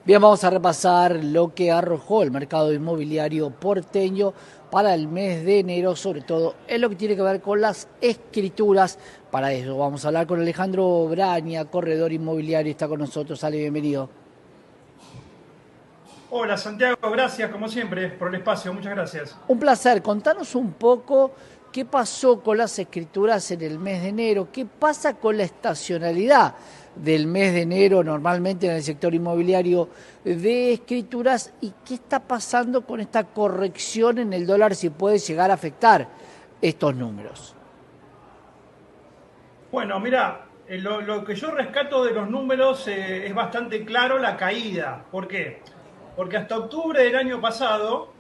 Bien, vamos a repasar lo que arrojó el mercado inmobiliario porteño para el mes de enero, sobre todo en lo que tiene que ver con las escrituras. Para eso vamos a hablar con Alejandro Braña, corredor inmobiliario, está con nosotros. Ale, bienvenido. Hola Santiago, gracias como siempre por el espacio, muchas gracias. Un placer, contanos un poco qué pasó con las escrituras en el mes de enero, qué pasa con la estacionalidad del mes de enero normalmente en el sector inmobiliario de escrituras y qué está pasando con esta corrección en el dólar, si puede llegar a afectar estos números. Bueno, mira, lo que yo rescato de los números es bastante claro la caída. ¿Por qué? Porque hasta octubre del año pasado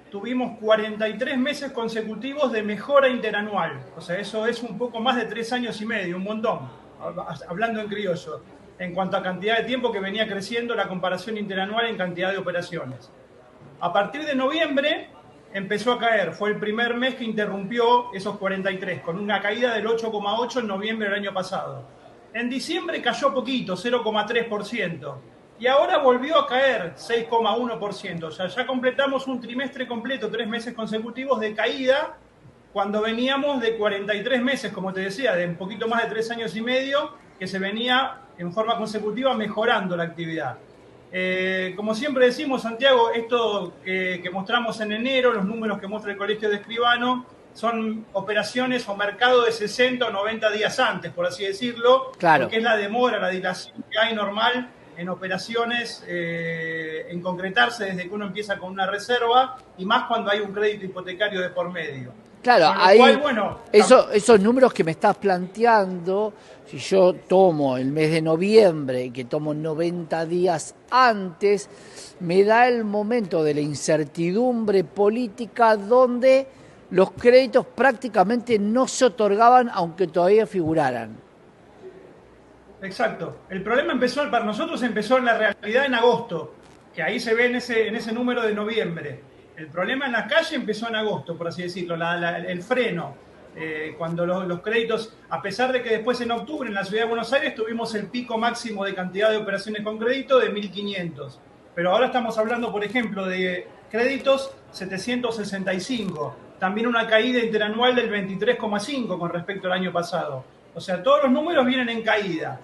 tuvimos 43 meses consecutivos de mejora interanual. O sea, eso es un poco más de 3 años y medio, un montón, hablando en criollo, en cuanto a cantidad de tiempo que venía creciendo la comparación interanual en cantidad de operaciones. A partir de noviembre empezó a caer, fue el primer mes que interrumpió esos 43, con una caída del 8,8 en noviembre del año pasado. En diciembre cayó poquito, 0,3%, y ahora volvió a caer 6,1%. O sea, ya completamos un trimestre completo, 3 meses consecutivos de caída, cuando veníamos de 43 meses, como te decía, de un poquito más de 3 años y medio, que se venía en forma consecutiva mejorando la actividad. Como siempre decimos, Santiago, esto que mostramos en enero, los números que muestra el Colegio de Escribano, son operaciones o mercado de 60 o 90 días antes, por así decirlo, Claro. porque es la demora, la dilación que hay normal en operaciones, en concretarse desde que uno empieza con una reserva, y más cuando hay un crédito hipotecario de por medio. Claro, Con lo ahí cual, bueno, esos números que me estás planteando, si yo tomo el mes de noviembre y que tomo 90 días antes, me da el momento de la incertidumbre política donde los créditos prácticamente no se otorgaban aunque todavía figuraran. exacto. El problema empezó, para nosotros empezó en la realidad en agosto, que ahí se ve en ese número de noviembre. El problema en la calle empezó en agosto, por así decirlo, el freno. Cuando los créditos, a pesar de que después en octubre en la ciudad de Buenos Aires tuvimos el pico máximo de cantidad de operaciones con crédito de 1.500. Pero ahora estamos hablando, por ejemplo, de créditos 765. También una caída interanual del 23,5 con respecto al año pasado. O sea, todos los números vienen en caída.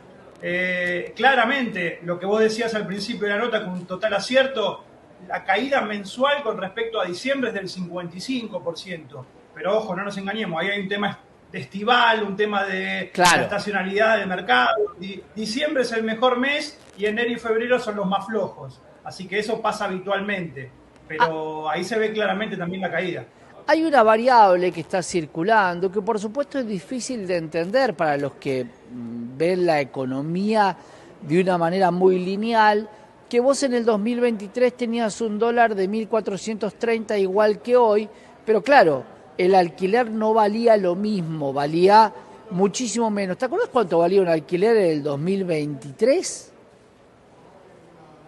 Claramente, lo que vos decías al principio de la nota, con total acierto, la caída mensual con respecto a diciembre es del 55%. Pero ojo, no nos engañemos, ahí hay un tema de estival, un tema de Claro. la estacionalidad del mercado. Diciembre es el mejor mes y enero y febrero son los más flojos. Así que eso pasa habitualmente. Pero ahí se ve claramente también la caída. Hay una variable que está circulando que por supuesto es difícil de entender para los que ven la economía de una manera muy lineal, que vos en el 2023 tenías un dólar de 1.430 igual que hoy, pero claro, el alquiler no valía lo mismo, valía muchísimo menos. ¿Te acuerdas cuánto valía un alquiler en el 2023?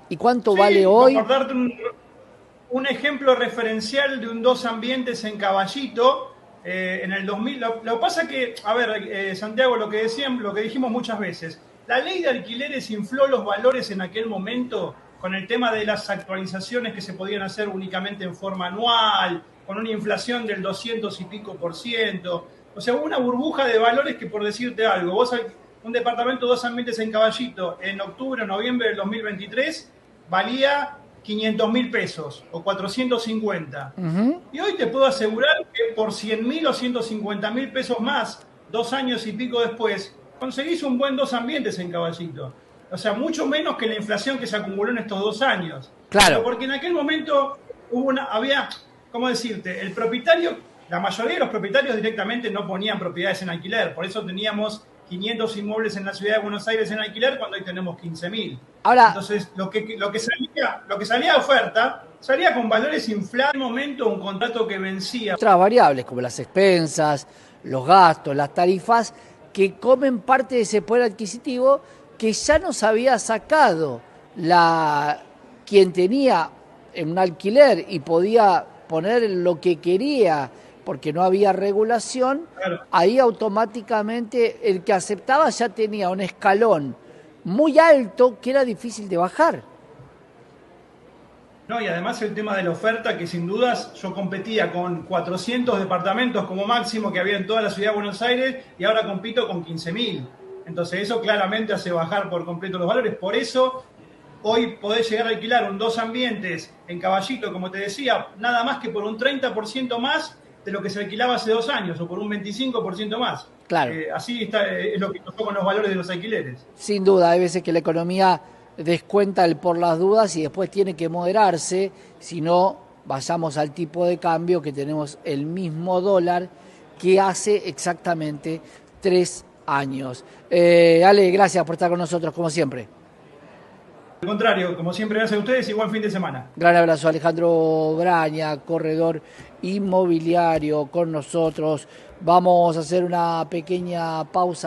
¿Y cuánto vale Sí, hoy? por darte un ejemplo referencial de un dos ambientes en Caballito, en el 2000. Lo que pasa que, a ver, Santiago, lo que dijimos muchas veces, la ley de alquileres infló los valores en aquel momento con el tema de las actualizaciones que se podían hacer únicamente en forma anual, con una inflación del 200 y pico por ciento. O sea, hubo una burbuja de valores que, por decirte algo, vos un departamento dos ambientes en Caballito en octubre o noviembre del 2023 valía 500.000 pesos o 450. Y hoy te puedo asegurar que por 100.000 o 150.000 pesos más, 2 años y pico después, conseguís un buen dos ambientes en Caballito. O sea, mucho menos que la inflación que se acumuló en estos 2 años. Claro. Pero porque en aquel momento había, ¿cómo decirte? El propietario, la mayoría de los propietarios directamente no ponían propiedades en alquiler. Por eso teníamos 500 inmuebles en la ciudad de Buenos Aires en alquiler cuando hoy tenemos 15.000. Ahora, entonces, lo que salía de oferta, salía con valores inflados. En un momento, un contrato que vencía. Otras variables como las expensas, los gastos, las tarifas, que comen parte de ese poder adquisitivo que ya nos había sacado quien tenía en un alquiler y podía poner lo que quería porque no había regulación. Claro. Ahí automáticamente el que aceptaba ya tenía un escalón muy alto que era difícil de bajar. No, y además el tema de la oferta, que sin dudas yo competía con 400 departamentos como máximo que había en toda la ciudad de Buenos Aires y ahora compito con 15.000. Entonces eso claramente hace bajar por completo los valores. Por eso hoy podés llegar a alquilar un dos ambientes en Caballito, como te decía, nada más que por un 30% más de lo que se alquilaba hace 2 años o por un 25% más. Claro. Así está, es lo que pasó con los valores de los alquileres. Sin duda, hay veces que la economía descuenta el por las dudas y después tiene que moderarse, si no vayamos al tipo de cambio que tenemos el mismo dólar que hace exactamente 3 años. Ale, gracias por estar con nosotros, como siempre. Al contrario, como siempre, gracias a ustedes y buen fin de semana. Gran abrazo, Alejandro Braña, corredor inmobiliario con nosotros. Vamos a hacer una pequeña pausa.